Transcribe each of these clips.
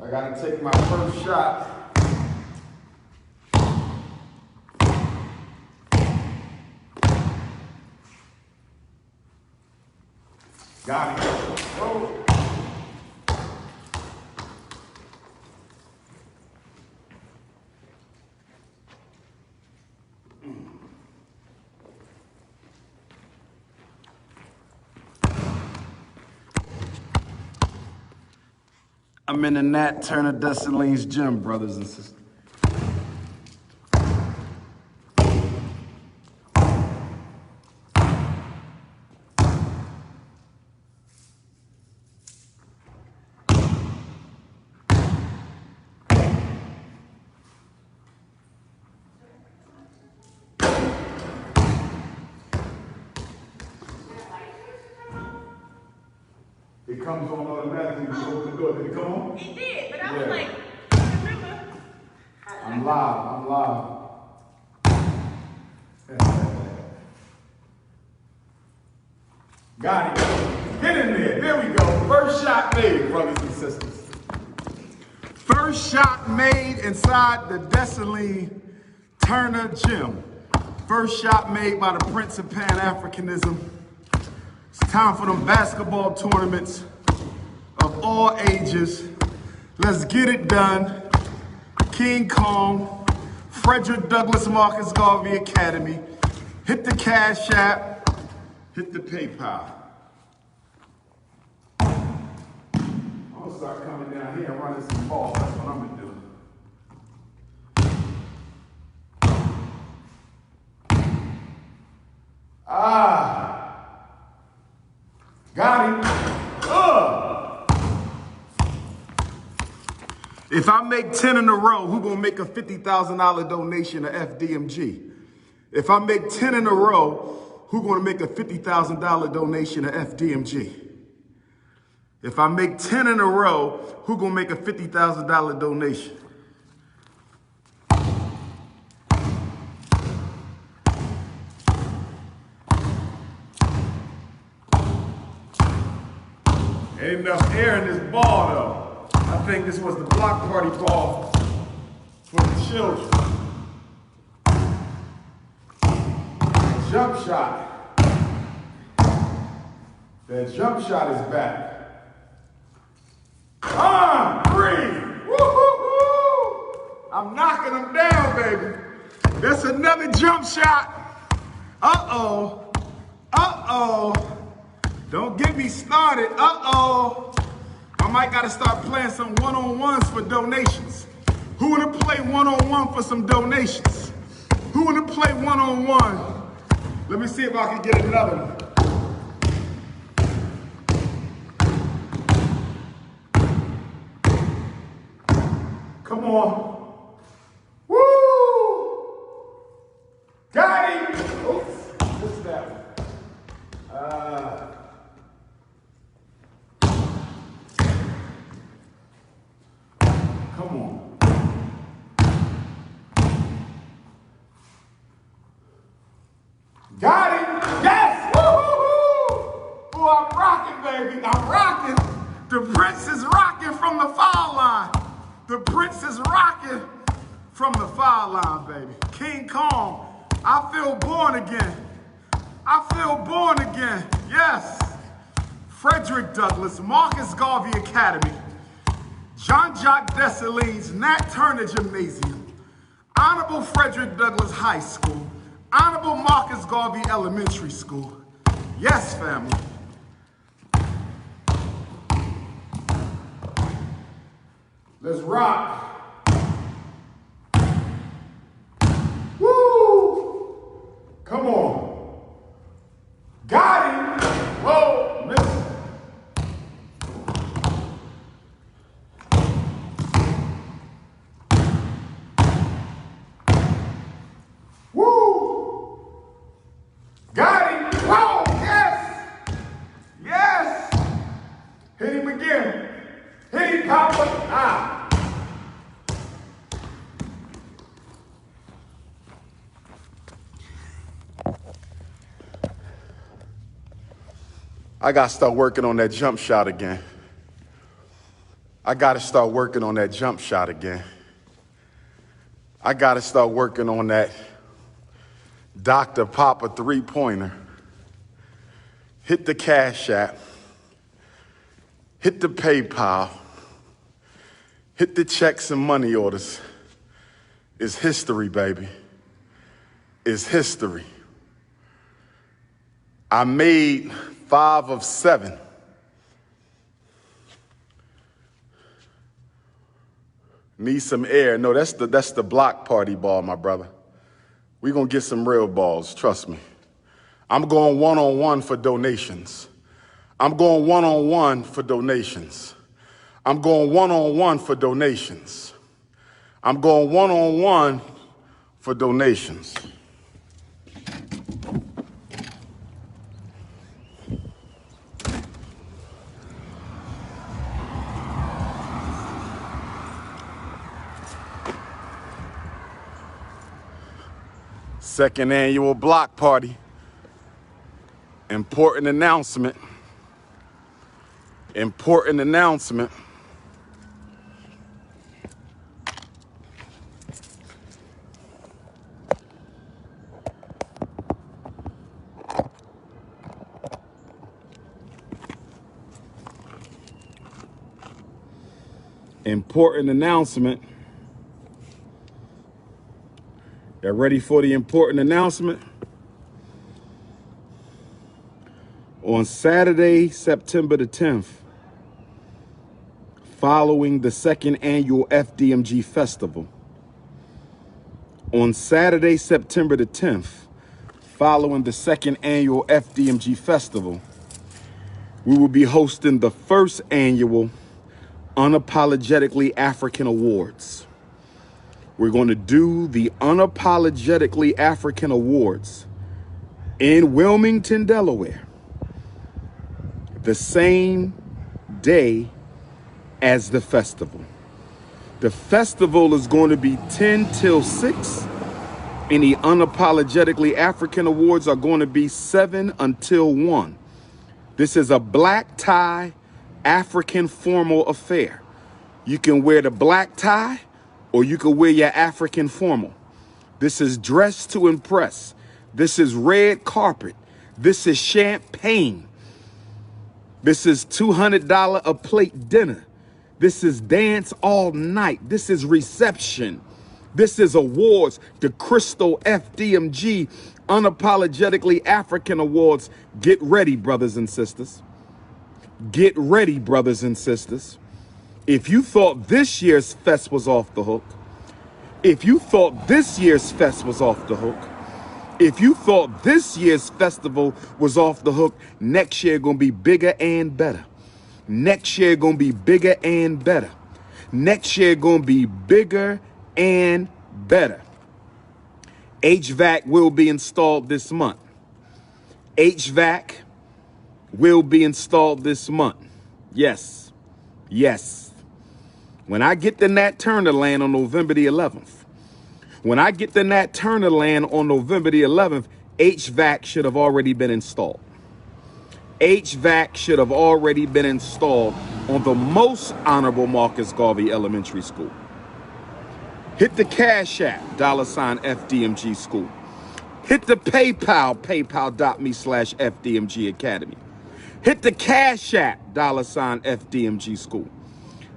I gotta take my first shot. Got it. Whoa. I'm in the Nat Turner Dessalines gym, brothers and sisters. It comes on automatically when you open the door. Did it come on? It did, but I was like, remember? I'm live. Got it. Get in there. There we go. First shot made, brothers and sisters. First shot made inside the Dessalines Turner gym. First shot made by the Prince of Pan-Africanism. It's time for them basketball tournaments of all ages. Let's get it done. King Kong, Frederick Douglass Marcus Garvey Academy. Hit the Cash App, hit the PayPal. I'm gonna start coming down here and running some balls. That's what I'm gonna do. Got it. If I make 10 in a row, who gonna make a $50,000 donation to FDMG? If I make 10 in a row, who gonna make a $50,000 donation to FDMG? If I make 10 in a row, who gonna make a $50,000 donation? Ain't enough air in this ball though. I think this was the block party ball for the children. Jump shot. That jump shot is back. Three. Woo-hoo-hoo. I'm knocking them down, baby. That's another jump shot. Uh-oh. Uh-oh. Don't get me started. Uh-oh. I might gotta start playing some one-on-ones for donations. Who wanna play one-on-one for some donations? Who wanna play one-on-one? Let me see if I can get another one. Come on. Woo! Got him! Oops, missed that one. Come on. Got him! Yes! Woo-hoo-hoo! Ooh, I'm rocking, baby. I'm rocking. The Prince is rocking from the foul line. The Prince is rocking from the foul line, baby. King Kong, I feel born again. I feel born again. Yes. Frederick Douglass, Marcus Garvey Academy, Jean-Jacques Dessalines, Nat Turner Gymnasium, Honorable Frederick Douglass High School, Honorable Marcus Garvey Elementary School. Yes, family. Let's rock. Woo! Come on. Got him. Whoa, miss. Woo! Got him. Whoa, yes. Yes. Hit him again. Hit him, Papa. I got to start working on that jump shot again. I got to start working on that jump shot again. I got to start working on that Dr. Papa three-pointer. Hit the Cash App. Hit the PayPal. Hit the checks and money orders. It's history, baby. It's history. I made 5 of 7. Need some air. No, that's the block party ball, my brother. We're going to get some real balls, trust me. I'm going one-on-one for donations. I'm going one-on-one for donations. I'm going one-on-one for donations. I'm going one-on-one for donations. Second annual block party. Important announcement. Important announcement. Important announcement. Y'all ready for the important announcement? On Saturday, September the 10th, following the second annual FDMG festival. On Saturday, September the 10th, following the second annual FDMG festival, we will be hosting the first annual Unapologetically African Awards. We're going to do the Unapologetically African Awards in Wilmington, Delaware, the same day as the festival. The festival is going to be 10 till 6, and the Unapologetically African Awards are going to be 7 until 1. This is a black tie African formal affair. You can wear the black tie or you can wear your African formal. This is dress to impress. This is red carpet. This is champagne. This is $200 a plate dinner. This is dance all night. This is reception. This is awards. The Crystal FDMG Unapologetically African Awards. Get ready, brothers and sisters. Get ready, brothers and sisters. If you thought this year's fest was off the hook, if you thought this year's fest was off the hook, if you thought this year's festival was off the hook, next year gonna be bigger and better. Next year gonna be bigger and better. Next year gonna be bigger and better. HVAC will be installed this month. HVAC will be installed this month. Yes. Yes. When I get the Nat Turner land on November the 11th, when I get the Nat Turner land on November the 11th, HVAC should have already been installed. HVAC should have already been installed on the most honorable Marcus Garvey Elementary School. Hit the Cash App, $FDMG School. Hit the PayPal, paypal.me/FDMG Academy. Hit the Cash App, $FDMG School.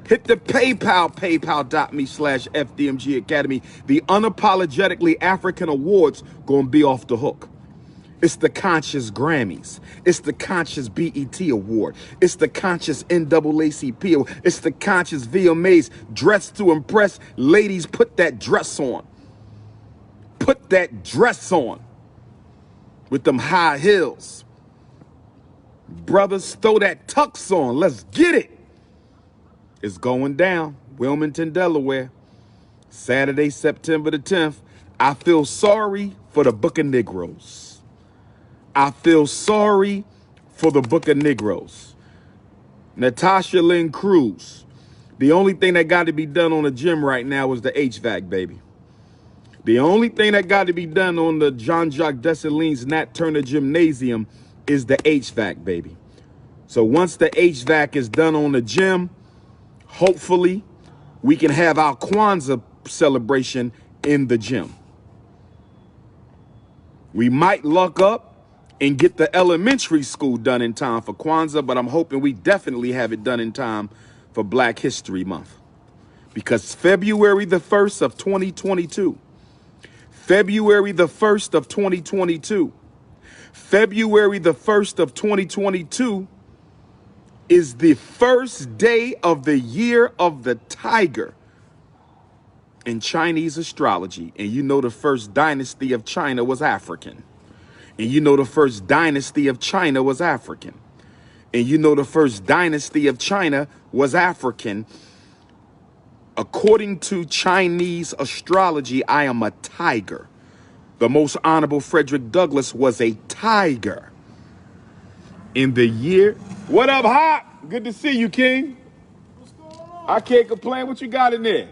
Hit the PayPal, paypal.me/FDMG Academy. The Unapologetically African Awards gonna be off the hook. It's the Conscious Grammys. It's the Conscious BET Award. It's the Conscious NAACP Award. It's the Conscious VMAs. Dress to impress. Ladies, put that dress on. Put that dress on with them high heels. Brothers, throw that tux on. Let's get it. It's going down. Wilmington, Delaware. Saturday, September the 10th. I feel sorry for the Book of Negroes. I feel sorry for the Book of Negroes. Natasha Lynn Cruz. The only thing that got to be done on the gym right now is the HVAC, baby. The only thing that got to be done on the Jean-Jacques Dessalines Nat Turner Gymnasium is the HVAC, baby. So once the HVAC is done on the gym, Hopefully, we can have our Kwanzaa celebration in the gym. We might luck up and get the elementary school done in time for Kwanzaa, but I'm hoping we definitely have it done in time for Black History Month. Because February the 1st of 2022, February the 1st of 2022, February the 1st of 2022 is the first day of the year of the tiger in Chinese astrology. And you know the first dynasty of China was African. And you know the first dynasty of China was African. And you know the first dynasty of China was African. According to Chinese astrology, I am a tiger. The Most Honorable Frederick Douglass was a tiger. In the year... What up, Hop? Good to see you, King. What's going on? I can't complain. What you got in there?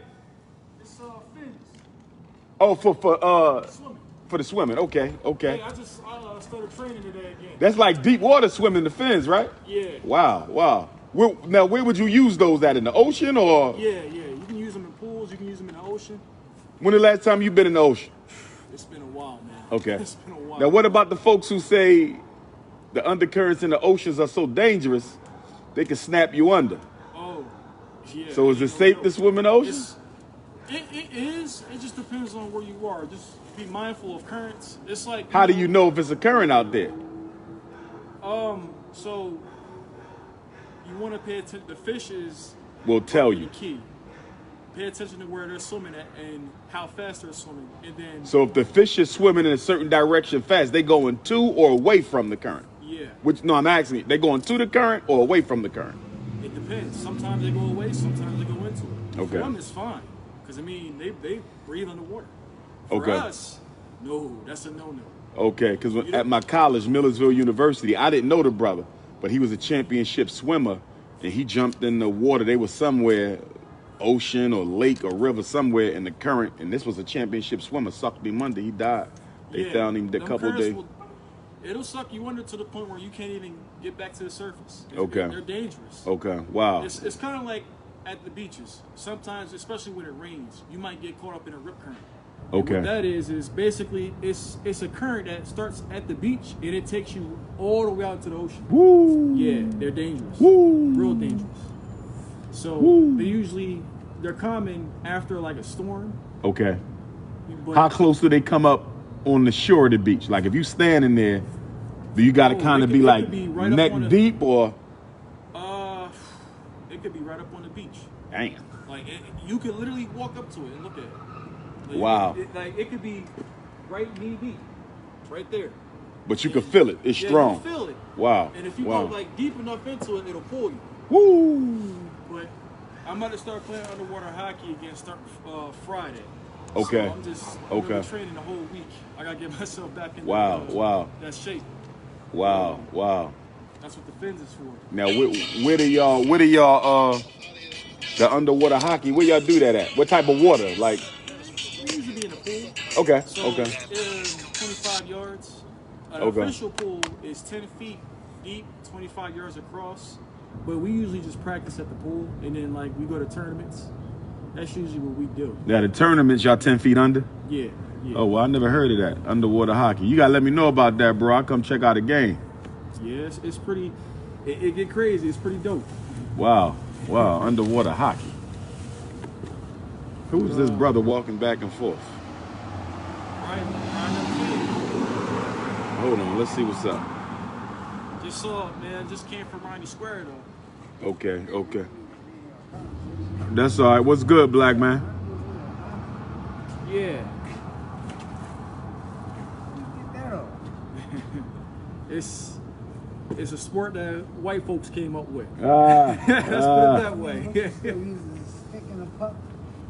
It's fins. Oh, Swimming. for the swimming. Okay, okay. Hey, I started training today again. That's like deep water swimming, the fins, right? Yeah. Wow, wow. Now, where would you use those at? In the ocean or? Yeah. You can use them in pools. You can use them in the ocean. When the last time you been in the ocean? It's been a while, man. Okay. It's been a while. Now, what about the folks who say the undercurrents in the oceans are so dangerous, they can snap you under? Oh, yeah. So is it safe to swim in the ocean? It is. It just depends on where you are. Just be mindful of currents. It's like... How do you know if it's a current out there? So you want to pay attention. The fishes Will tell are you. the key. Pay attention to where they're swimming at and how fast they're swimming. And then... So if the fish is swimming in a certain direction fast, they going to or away from the current? Yeah. No, I'm asking you, they going to the current or away from the current? It depends. Sometimes they go away, sometimes they go into it. Okay. For them, it's fine. Because, I mean, they breathe underwater. For Okay. us, no, that's a no-no. Okay, because at my college, Millersville University, I didn't know the brother, but he was a championship swimmer, and he jumped in the water. They were somewhere, ocean or lake or river, somewhere in the current, and this was a championship swimmer. Sucked him under. He died. They found him a couple of days. It'll suck you under to the point where you can't even get back to the surface. Okay. They're dangerous. Okay, wow. It's kind of like at the beaches. Sometimes, especially when it rains, you might get caught up in a rip current. Okay. And what that is basically it's a current that starts at the beach and it takes you all the way out to the ocean. Woo! Yeah, they're dangerous. Woo! Real dangerous. So they're common after like a storm. Okay. But How close do they come up on the shore of the beach? Like if you standing there, do you got to kind of be like right neck deep or? It could be right up on the beach. Damn. Like you could literally walk up to it and look at it. Like, Wow. It could be right knee deep, right there. But you can feel it. It's strong. You can feel it. Wow. And if you Wow. go like deep enough into it, it'll pull you. Woo! But I'm about to start playing underwater hockey again, starting Friday. Okay. So I'm just Okay. training the whole week. I gotta get myself back in that shape. Wow. That's what the fins is for. Now where do y'all the underwater hockey, where y'all do that at? What type of water? Like We usually be in a pool. okay. So it's 25 yards. An Okay. official pool is 10 feet deep, 25 yards across. But we usually just practice at the pool, and then like we go to tournaments. That's usually what we do. Now the tournaments, y'all 10 feet under? Yeah. Oh, well, I never heard of that. Underwater hockey. You got to let me know about that, bro. I'll come check out a game. Yeah, it's pretty, it get crazy. It's pretty dope. Wow. Underwater hockey. Who's this brother walking back and forth? Right? Hold on. Let's see what's up. Just saw it, man. Just came from Ronnie Square, though. Okay. That's all right. What's good, black man? Yeah. It's a sport that white folks came up with. Let's put it that way.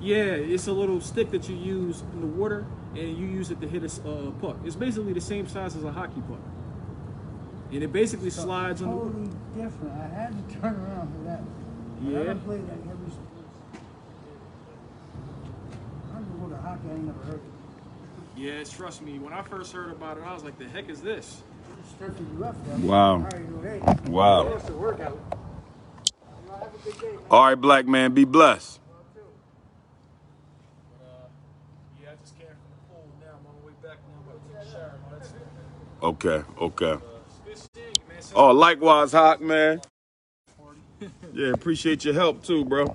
Yeah, it's a little stick that you use in the water, and you use it to hit a puck. It's basically the same size as a hockey puck, and it basically slides on the water. Totally different. I had to turn around for that. Yeah. I played like every sport. Underwater hockey, I ain't never heard of it. Yeah, trust me. When I first heard about it, I was like, "The heck is this?" It's strictly rough. Wow. All right, you know, hey, Wow. that's a workout. All right, black man, be blessed. Yeah, I just came from the pool now. I'm on the way back now. I'm about to take a shower and all that stuff. Okay, okay. Good seeing you, man. Oh, likewise, Hawk, man. Yeah, appreciate your help too, bro.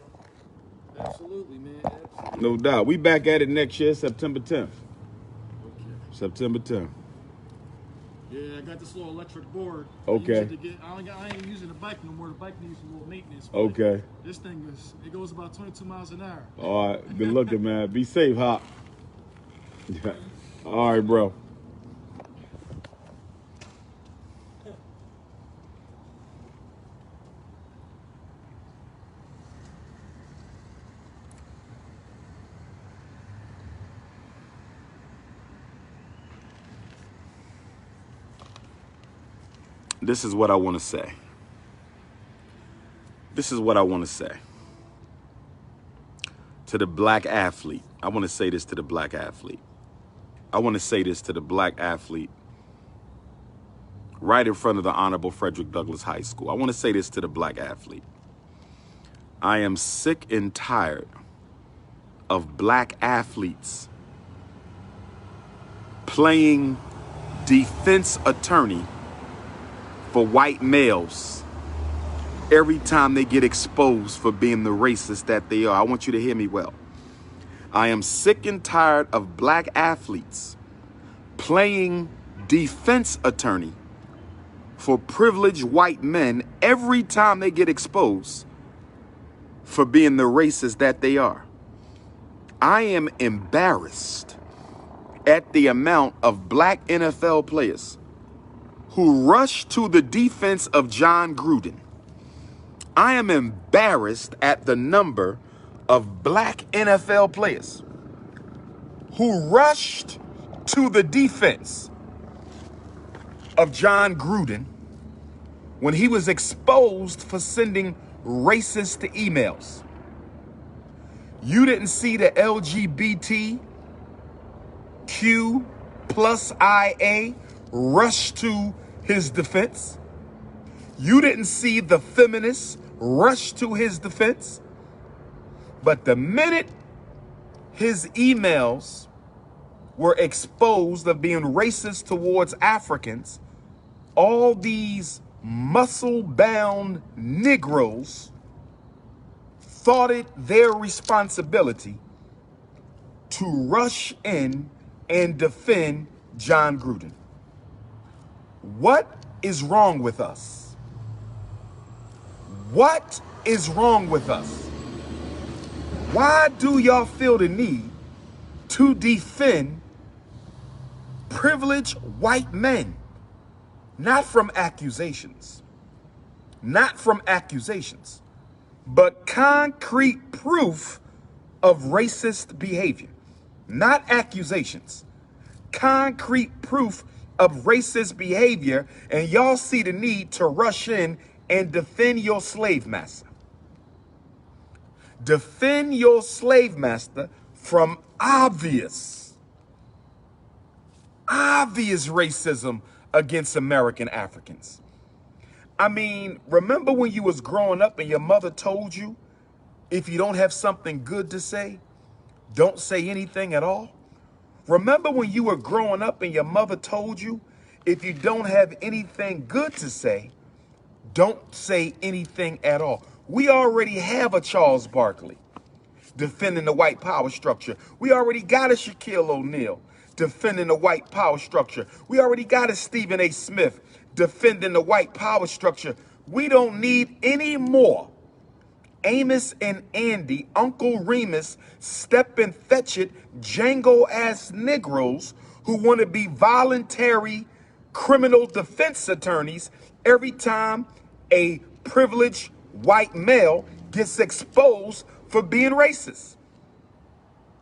Absolutely, man. Absolutely. No doubt. We back at it next year, September 10th. Okay. September 10th. Yeah, I got this little electric board. Okay. I ain't using the bike no more. The bike needs a little maintenance. Okay. This thing it goes about 22 miles an hour. All right. Good looking, man. Be safe, Hawk. All right, bro. This is what I want to say. This is what I want to say. To the black athlete. I want to say this to the black athlete. I want to say this to the black athlete right in front of the Honorable Frederick Douglass High School. I want to say this to the black athlete. I am sick and tired of black athletes playing defense attorney for white males every time they get exposed for being the racist that they are. I want you to hear me well. I am sick and tired of black athletes playing defense attorney for privileged white men every time they get exposed for being the racist that they are. I am embarrassed at the amount of black NFL players who rushed to the defense of John Gruden. I am embarrassed at the number of black NFL players who rushed to the defense of John Gruden when he was exposed for sending racist emails. You didn't see the LGBTQ plus IA rush to his defense. You didn't see the feminists rush to his defense. But the minute his emails were exposed of being racist towards Africans, all these muscle-bound Negroes thought it their responsibility to rush in and defend John Gruden. What is wrong with us? What is wrong with us? Why do y'all feel the need to defend privileged white men? Not from accusations. Not from accusations, but concrete proof of racist behavior. Not accusations. Concrete proof of racist behavior, and y'all see the need to rush in and defend your slave master. Defend your slave master from obvious racism against American Africans. I mean, remember when you was growing up and your mother told you, if you don't have something good to say, don't say anything at all? Remember when you were growing up and your mother told you, if you don't have anything good to say, don't say anything at all? We already have a Charles Barkley defending the white power structure. We already got a Shaquille O'Neal defending the white power structure. We already got a Stephen A. Smith defending the white power structure. We don't need any more Amos and Andy, Uncle Remus, Step and Fetch It, Django-ass Negroes who want to be voluntary criminal defense attorneys every time a privileged white male gets exposed for being racist.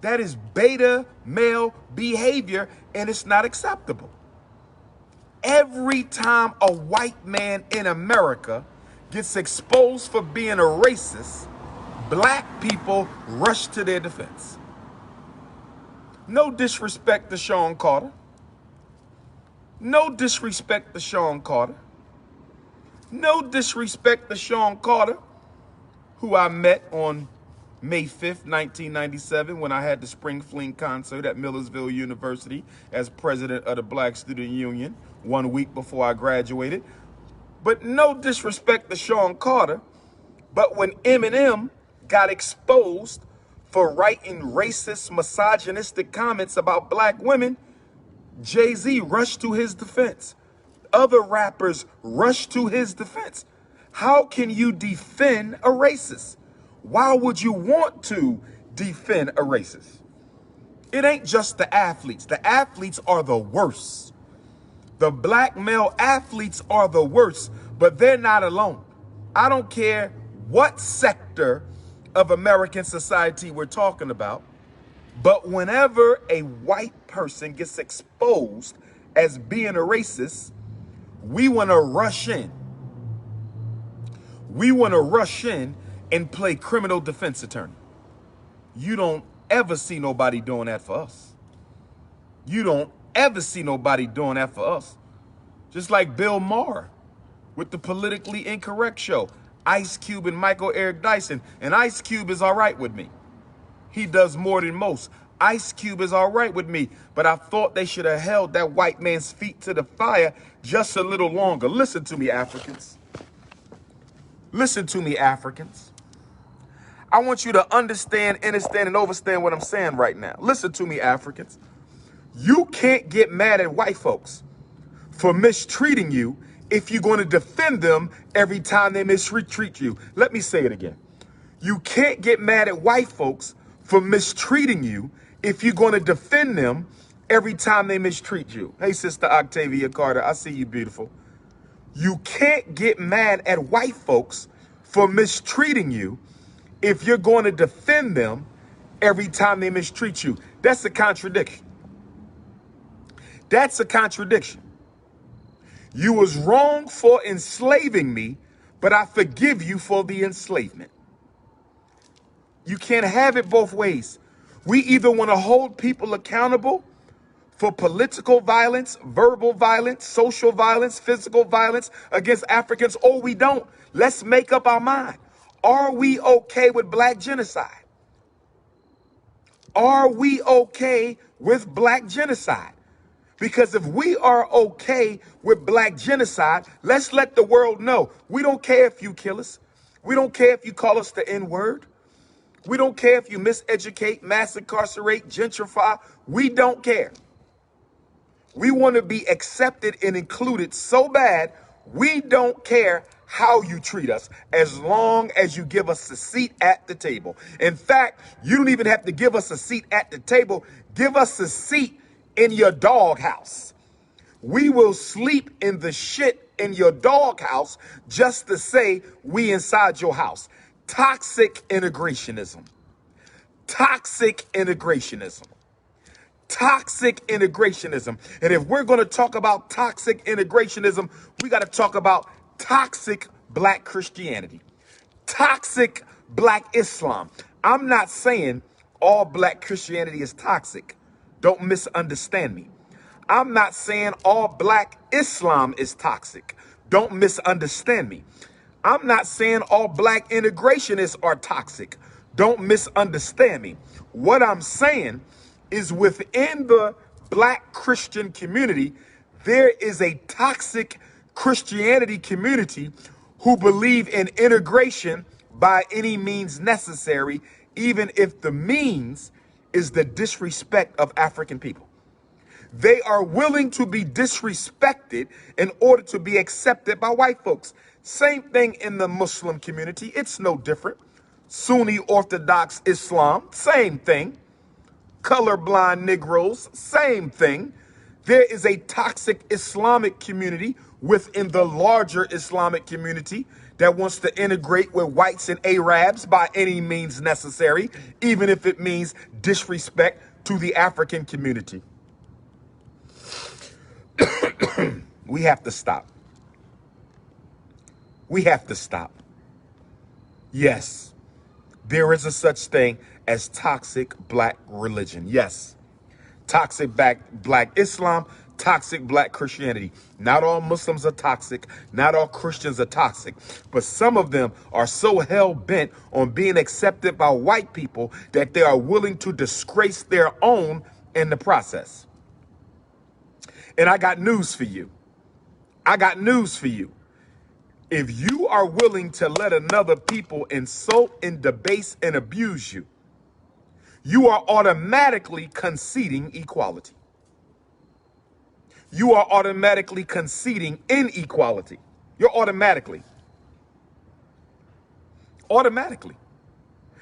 That is beta male behavior, and it's not acceptable. Every time a white man in America gets exposed for being a racist, black people rush to their defense. No disrespect to Sean Carter. No disrespect to Sean Carter. No disrespect to Sean Carter. who I met on May 5th, 1997, when I had the Spring Fling concert at Millersville University as president of the Black Student Union 1 week before I graduated. But no disrespect to Sean Carter, but when Eminem got exposed for writing racist, misogynistic comments about black women, Jay-Z rushed to his defense. Other rappers rushed to his defense. How can you defend a racist? Why would you want to defend a racist? It ain't just the athletes. The athletes are the worst. The black male athletes are the worst, but they're not alone. I don't care what sector of American society we're talking about, but whenever a white person gets exposed as being a racist, we want to rush in. We want to rush in and play criminal defense attorney. You don't ever see nobody doing that for us. You don't ever see nobody doing that for us. Just like Bill Maher with the Politically Incorrect show. Ice Cube and Michael Eric Dyson. And Ice Cube is all right with me. He does more than most. Ice Cube is all right with me. But I thought they should have held that white man's feet to the fire just a little longer. Listen to me, Africans. Listen to me, Africans. I want you to understand, and understand what I'm saying right now. Listen to me, Africans. You can't get mad at white folks for mistreating you if you're going to defend them every time they mistreat you. Let me say it again. You can't get mad at white folks for mistreating you if you're going to defend them every time they mistreat you. Hey, Sister Octavia Carter, I see you, beautiful. You can't get mad at white folks for mistreating you if you're going to defend them every time they mistreat you. That's a contradiction. That's a contradiction. You was wrong for enslaving me, but I forgive you for the enslavement. You can't have it both ways. We either want to hold people accountable for political violence, verbal violence, social violence, physical violence against Africans, or we don't. Let's make up our mind. Are we okay with black genocide? Are we okay with black genocide? Because if we are okay with black genocide, let's let the world know. We don't care if you kill us. We don't care if you call us the N-word. We don't care if you miseducate, mass incarcerate, gentrify. We don't care. We want to be accepted and included so bad, we don't care how you treat us, as long as you give us a seat at the table. In fact, you don't even have to give us a seat at the table. Give us a seat in your doghouse. We will sleep in the shit in your doghouse just to say we inside your house. Toxic integrationism. Toxic integrationism. Toxic integrationism. And if we're going to talk about toxic integrationism, we got to talk about toxic black Christianity. Toxic black Islam. I'm not saying all black Christianity is toxic. Don't misunderstand me. I'm not saying all black Islam is toxic. Don't misunderstand me. I'm not saying all black integrationists are toxic. Don't misunderstand me. What I'm saying is within the black Christian community, there is a toxic Christianity community who believe in integration by any means necessary, even if the means is the disrespect of African people. They are willing to be disrespected in order to be accepted by white folks. Same thing in the Muslim community. It's no different. Sunni Orthodox Islam, same thing. Colorblind Negroes, same thing. There is a toxic Islamic community within the larger Islamic community that wants to integrate with whites and Arabs by any means necessary, even if it means disrespect to the African community. We have to stop. We have to stop. Yes, there is a such thing as toxic black religion. Yes, toxic black Islam, toxic black Christianity. Not all Muslims are toxic. Not all Christians are toxic. But some of them are so hell-bent on being accepted by white people that they are willing to disgrace their own in the process. And I got news for you. I got news for you. If you are willing to let another people insult and debase and abuse you, you are automatically conceding equality. You are automatically conceding inequality. You're automatically.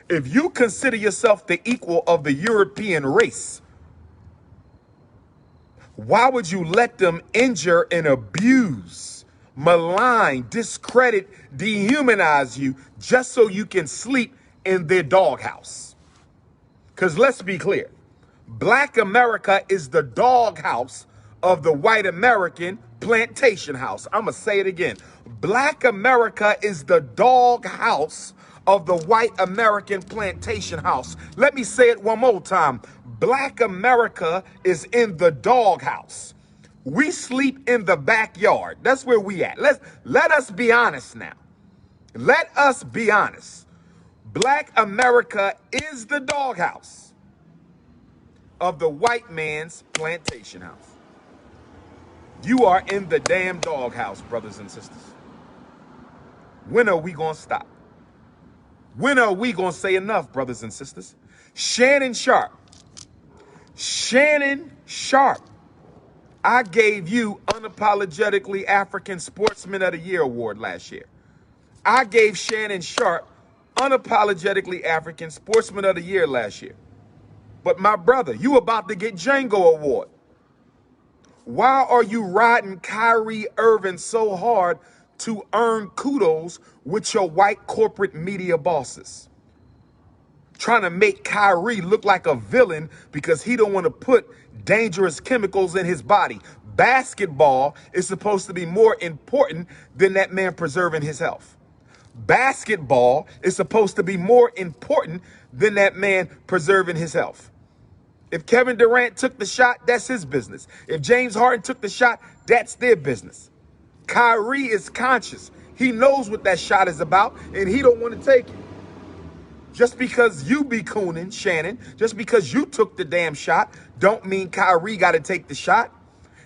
If you consider yourself the equal of the European race, why would you let them injure and abuse, malign, discredit, dehumanize you just so you can sleep in their doghouse? Because let's be clear, Black America is the doghouse of the white American plantation house. I'm going to say it again. Black America is the doghouse of the white American plantation house. Let me say it one more time. Black America is in the doghouse. We sleep in the backyard. That's where we at. Let us be honest now. Let us be honest. Black America is the doghouse of the white man's plantation house. You are in the damn doghouse, brothers and sisters. When are we going to stop? When are we going to say enough, brothers and sisters? Shannon Sharpe, I gave you Unapologetically African Sportsman of the Year award last year. I gave Shannon Sharpe Unapologetically African Sportsman of the Year last year. But my brother, you about to get Django Award. Why are you riding Kyrie Irving so hard to earn kudos with your white corporate media bosses? Trying to make Kyrie look like a villain because he don't want to put dangerous chemicals in his body. Basketball is supposed to be more important than that man preserving his health. Basketball is supposed to be more important than that man preserving his health. If Kevin Durant took the shot, that's his business. If James Harden took the shot, that's their business. Kyrie is conscious. He knows what that shot is about, and he don't want to take it. Just because you be cooning, Shannon, just because you took the damn shot, don't mean Kyrie got to take the shot.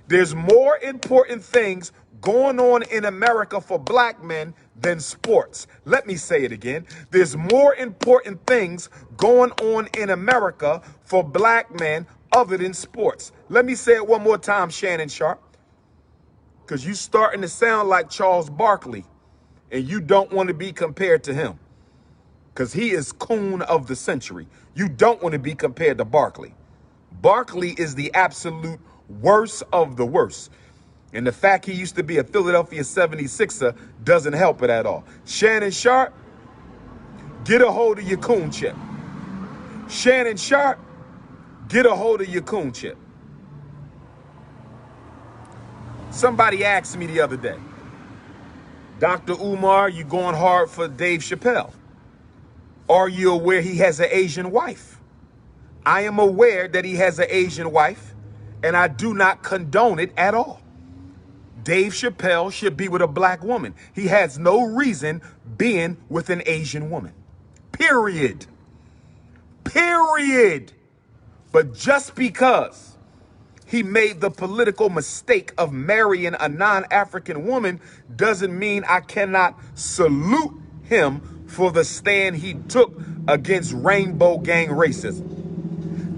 There's more important things going on in America for black men than sports. Let me say it again. There's more important things going on in America for black men other than sports. Let me say it one more time, Shannon Sharpe, because you starting to sound like Charles Barkley, and you don't want to be compared to him because he is coon of the century. You don't want to be compared to Barkley. Barkley is the absolute worst of the worst. And the fact he used to be a Philadelphia 76er doesn't help it at all. Shannon Sharpe, get a hold of your coon chip. Shannon Sharpe, get a hold of your coon chip. Somebody asked me the other day, Dr. Umar, you going hard for Dave Chappelle. Are you aware he has an Asian wife? I am aware that he has an Asian wife, and I do not condone it at all. Dave Chappelle should be with a black woman. He has no reason being with an Asian woman. Period. Period. But just because he made the political mistake of marrying a non-African woman doesn't mean I cannot salute him for the stand he took against rainbow gang racism.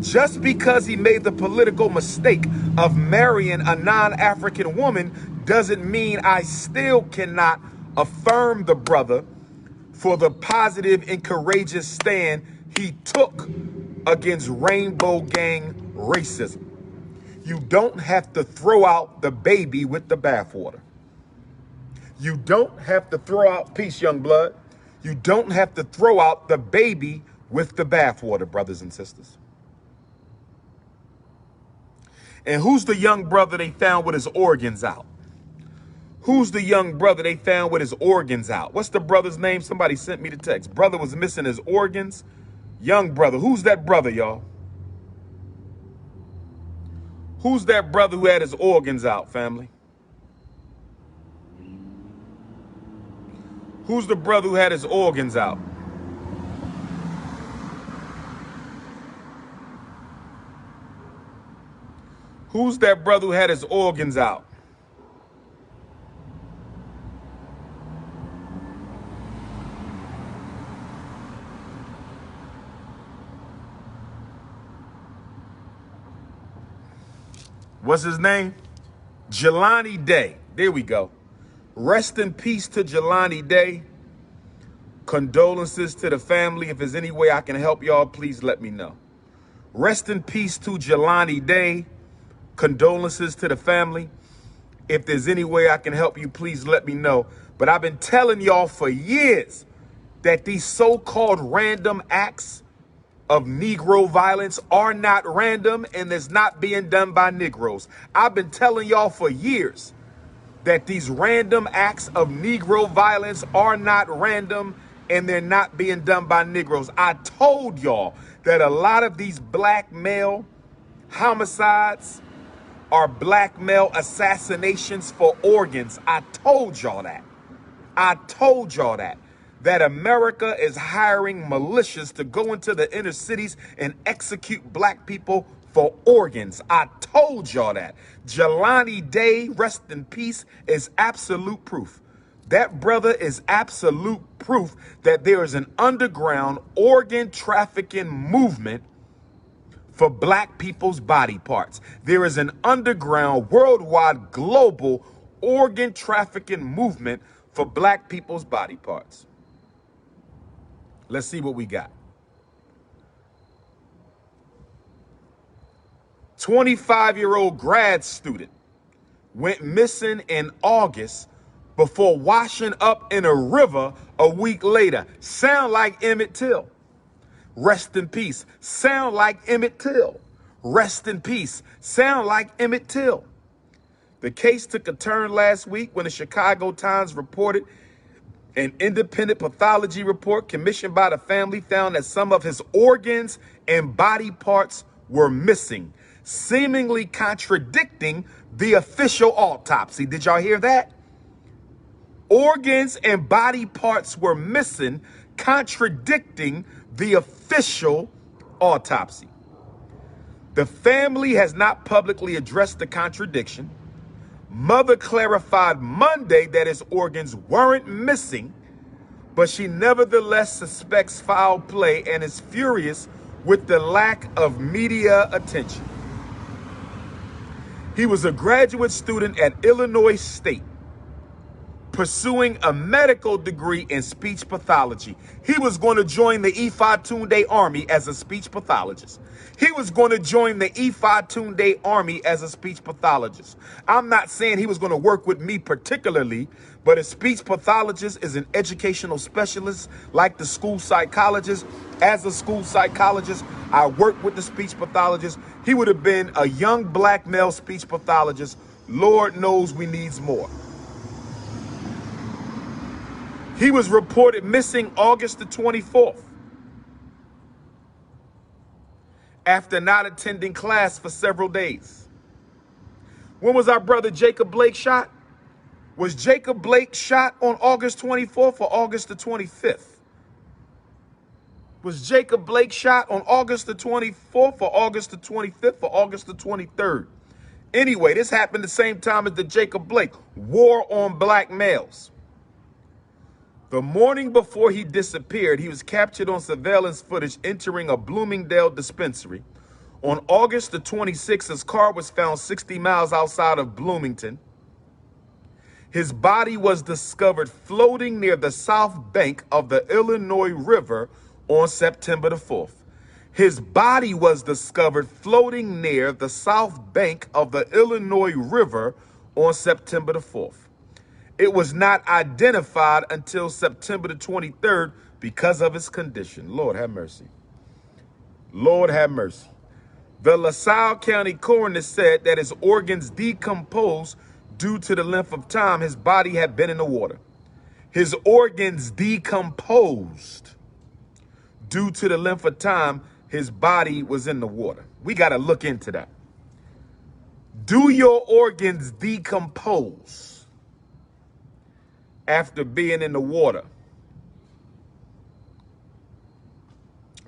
Just because he made the political mistake of marrying a non-African woman doesn't mean I still cannot affirm the brother for the positive and courageous stand he took against rainbow gang racism. You don't have to throw out the baby with the bathwater. You don't have to throw out, peace, young blood. You don't have to throw out the baby with the bathwater, brothers and sisters. And who's the young brother they found with his organs out? Who's the young brother they found with his organs out? What's the brother's name? Somebody sent me the text. Brother was missing his organs. Young brother. Who's that brother, y'all? Who's that brother who had his organs out, family? Who's the brother who had his organs out? Who's that brother who had his organs out? What's his name? Jelani Day. There we go. Rest in peace to Jelani Day. Condolences to the family. If there's any way I can help y'all, please let me know. Rest in peace to Jelani Day. Condolences to the family. If there's any way I can help you, please let me know. But I've been telling y'all for years that these so-called random acts of Negro violence are not random, and it's not being done by Negroes. I've been telling y'all for years that these random acts of Negro violence are not random, and they're not being done by Negroes. I told y'all that a lot of these black male homicides are black male assassinations for organs. I told y'all that. I told y'all that America is hiring militias to go into the inner cities and execute black people for organs. I told y'all that. Jelani Day, rest in peace, is absolute proof. That brother is absolute proof that there is an underground organ trafficking movement for black people's body parts. There is an underground, worldwide, global organ trafficking movement for black people's body parts. Let's see what we got. 25-year-old grad student went missing in August before washing up in a river a week later. Sound like Emmett Till. Rest in peace. Sound like Emmett Till. Rest in peace. Sound like Emmett Till. The case took a turn last week when the Chicago Times reported an independent pathology report commissioned by the family found that some of his organs and body parts were missing, seemingly contradicting the official autopsy. Did y'all hear that? Organs and body parts were missing, contradicting the official autopsy. The family has not publicly addressed the contradiction. Mother clarified Monday that his organs weren't missing, but she nevertheless suspects foul play and is furious with the lack of media attention. He was a graduate student at Illinois State, pursuing a medical degree in speech pathology. He was going to join the Ifa Tunde Army as a speech pathologist. He was going to join the Ifa Tunde Army as a speech pathologist. I'm not saying he was going to work with me particularly, but a speech pathologist is an educational specialist like the school psychologist. As a school psychologist, I worked with the speech pathologist. He would have been a young black male speech pathologist. Lord knows we needs more. He was reported missing August the 24th after not attending class for several days. When was our brother Jacob Blake shot? Was Jacob Blake shot on August 24th or August the 25th? Was Jacob Blake shot on August the 24th or August the 25th or August the 23rd? Anyway, this happened the same time as the Jacob Blake war on black males. The morning before he disappeared, he was captured on surveillance footage entering a Bloomingdale dispensary. On August the 26th, his car was found 60 miles outside of Bloomington. His body was discovered floating near the south bank of the Illinois River on September the 4th. His body was discovered floating near the south bank of the Illinois River on September the 4th. It was not identified until September the 23rd because of his condition. Lord have mercy. Lord have mercy. The LaSalle County coroner said that his organs decomposed due to the length of time his body had been in the water. His organs decomposed due to the length of time his body was in the water. We got to look into that. Do your organs decompose after being in the water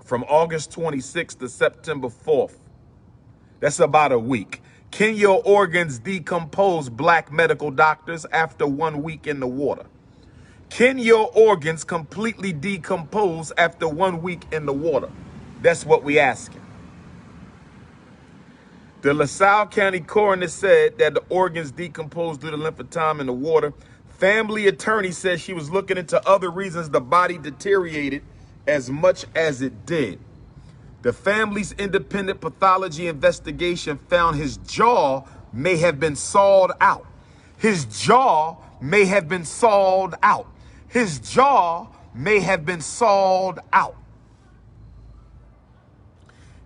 from August 26th to September 4th? That's about a week. Can your organs decompose, black medical doctors, after 1 week in the water? Can your organs completely decompose after 1 week in the water? That's what we asking. The LaSalle County coroner said that the organs decomposed due to length of time in the water. Family attorney says she was looking into other reasons the body deteriorated as much as it did. The family's independent pathology investigation found his jaw may have been sawed out. His jaw may have been sawed out. His jaw may have been sawed out.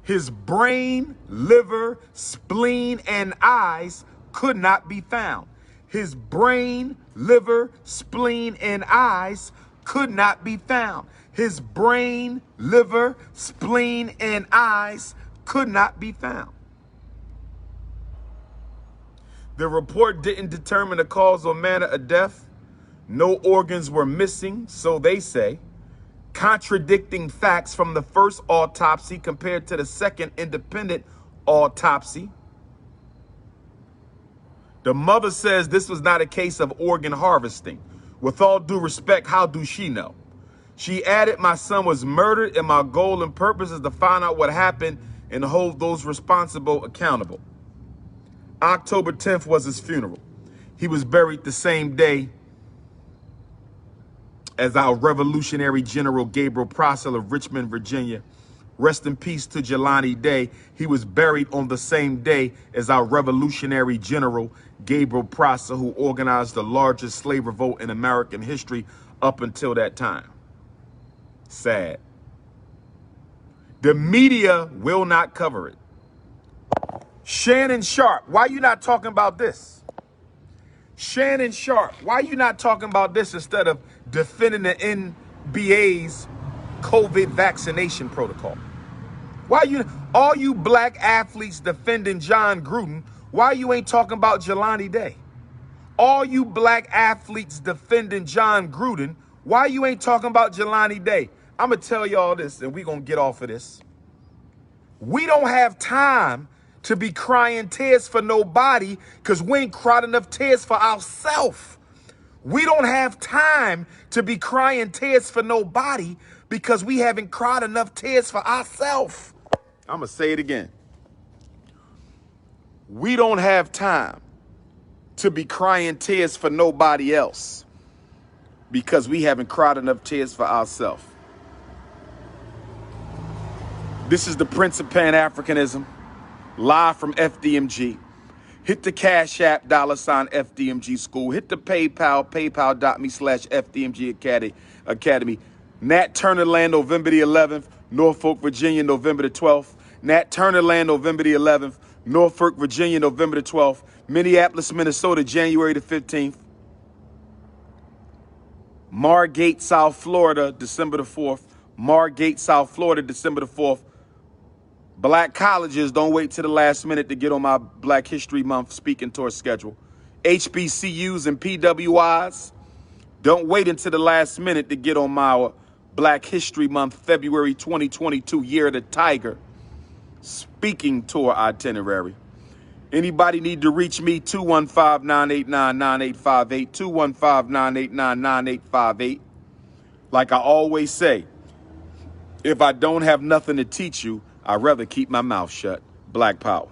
His brain, liver, spleen, and eyes could not be found. His brain, liver, spleen, and eyes could not be found. His brain, liver, spleen, and eyes could not be found. The report didn't determine the cause or manner of death. No organs were missing, so they say, contradicting facts from the first autopsy compared to the second independent autopsy. The mother says this was not a case of organ harvesting. With all due respect, how do she know? She added, my son was murdered and my goal and purpose is to find out what happened and hold those responsible accountable. October 10th was his funeral. He was buried the same day as our Revolutionary General Gabriel Prosser of Richmond, Virginia. Rest in peace to Jelani Day. He was buried on the same day as our Revolutionary General Gabriel Prosser, who organized the largest slave revolt in American history up until that time. Sad. The media will not cover it. Shannon Sharp, why are you not talking about this? Shannon Sharp, why are you not talking about this instead of defending the NBA's COVID vaccination protocol? Why all you black athletes defending John Gruden, why you ain't talking about Jelani Day? All you black athletes defending John Gruden, why you ain't talking about Jelani Day? I'm going to tell y'all this, and we're going to get off of this. We don't have time to be crying tears for nobody because we ain't cried enough tears for ourselves. We don't have time to be crying tears for nobody because we haven't cried enough tears for ourselves. I'm going to say it again. We don't have time to be crying tears for nobody else because we haven't cried enough tears for ourselves. This is the Prince of Pan-Africanism, live from FDMG. Hit the Cash App, $FDMG School. Hit the PayPal, paypal.me/FDMG Academy. Nat Turner Land, November the 11th. Norfolk, Virginia, November the 12th. Nat Turner Land, November the 11th. Norfolk, Virginia, November the 12th. Minneapolis, Minnesota, January the 15th. Margate, South Florida, December the 4th. Margate, South Florida, December the 4th. Black colleges, don't wait till the last minute to get on my Black History Month speaking tour schedule. HBCUs and PWIs, don't wait until the last minute to get on my Black History Month, February 2022, Year of the Tiger speaking tour itinerary. Anybody need to reach me, 215-989-9858, 215-989-9858. Like I always say, if I don't have nothing to teach you, I'd rather keep my mouth shut. Black Power.